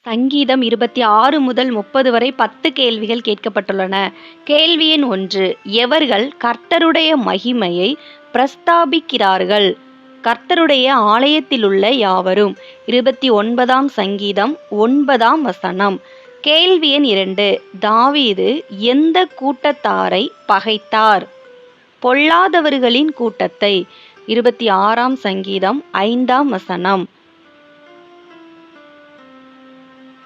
சங்கீதம் 26 முதல் 30 வரை 10 கேள்விகள் கேட்கப்பட்டுள்ளன. கேள்வி எண் 1. எவர்கள் கர்த்தருடைய மகிமையை பிரஸ்தாபிக்கிறார்கள்? கர்த்தருடைய ஆலயத்திலுள்ள யாவரும். 29ஆம் சங்கீதம் 9ஆம் வசனம். கேள்வி எண் 2. தாவீது எந்த கூட்டத்தாரை பகைத்தார்? பொல்லாதவர்களின் கூட்டத்தை. 26ஆம் சங்கீதம் 5ஆம் வசனம்.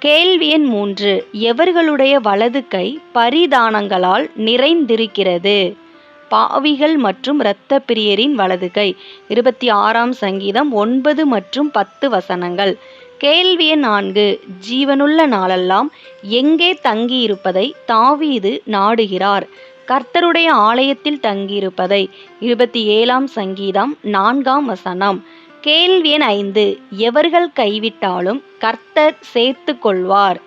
கேள்வி எண் 3. எவர்களுடைய வலது கை பரிதானங்களால் நிறைந்திருக்கிறது? பாவிகள் மற்றும் இரத்தப் பிரியரின் வலது கை. 26ஆம் சங்கீதம் 9 மற்றும் 10 வசனங்கள். கேள்வி எண் 4. ஜீவனுள்ள நாளெல்லாம் எங்கே தங்கியிருப்பதை தாவீது நாடுகிறார்? கர்த்தருடைய ஆலயத்தில் தங்கியிருப்பதை. 27ஆம் சங்கீதம் 4ஆம் வசனம். கேள்வி எண் 5. எவர்கள் கைவிட்டாலும் கர்த்தர் சேர்த்து கொள்வார்?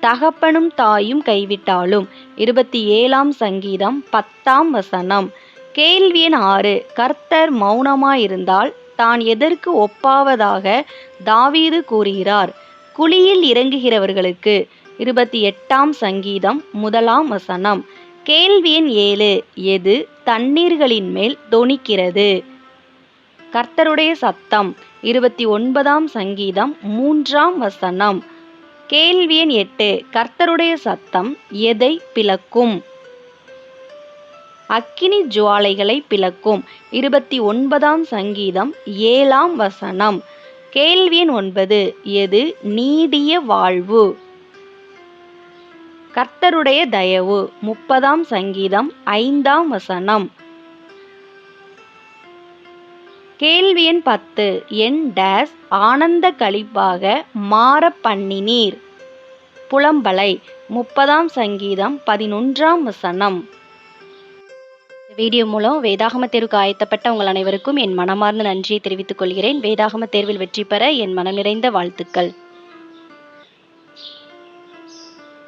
தகப்பனும் தாயும் கைவிட்டாலும். 27ஆம் சங்கீதம் 10ஆம் வசனம். கேள்வி எண் 6. கர்த்தர் மௌனமாயிருந்தால் தான் எதற்கு ஒப்பாவதாக தாவீது கூறுகிறார்? குழியில் இறங்குகிறவர்களுக்கு. 28ஆம் சங்கீதம் 1ஆம் வசனம். கேள்வி எண் 7. எது தண்ணீர்களின் மேல் தொனிக்கிறது? கர்த்தருடைய சத்தம். 29ஆம் சங்கீதம் 3ஆம் வசனம். கேள்வி எண் 8. கர்த்தருடைய சத்தம் எதை பிளக்கும்? அக்கினி ஜுவாலைகளை பிளக்கும். 29ஆம் சங்கீதம் 7ஆம் வசனம். கேள்வி எண் 9. எது நீடிய வாழ்வு? கர்த்தருடைய தயவு. 30ஆம் சங்கீதம் 5ஆம் வசனம். கேள்வி எண் 10. என் டேஸ் ஆனந்த களிப்பாக மாற பண்ணினீர். புலம்பலை. 30ஆம் சங்கீதம் 11ஆம் வசனம். வீடியோ மூலம் வேதாகம தேர்வுக்கு ஆயத்தப்பட்ட உங்கள் அனைவருக்கும் என் மனமார்ந்த நன்றியை தெரிவித்துக் கொள்கிறேன். வேதாகம தேர்வில் வெற்றி பெற என் மனம் நிறைந்த வாழ்த்துக்கள்.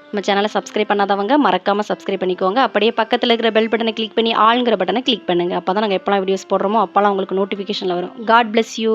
நம்ம சேனலை சப்ஸ்கிரைப் பண்ணாதவங்க மறக்காமல் சப்ஸ்கிரைப் பண்ணிக்கோங்க. அப்படியே பக்கத்தில் இருக்கிற பெல் பட்டனை கிளிக் பண்ணி ஆளுங்கிற பட்டனை கிளிக் பண்ணுங்கள். அப்போ தான் நாங்கள் எப்போலாம் வீடியோஸ் போடுறோமோ அப்போலாம் உங்களுக்கு நோட்டிஃபிகேஷனில் வரும். God bless you.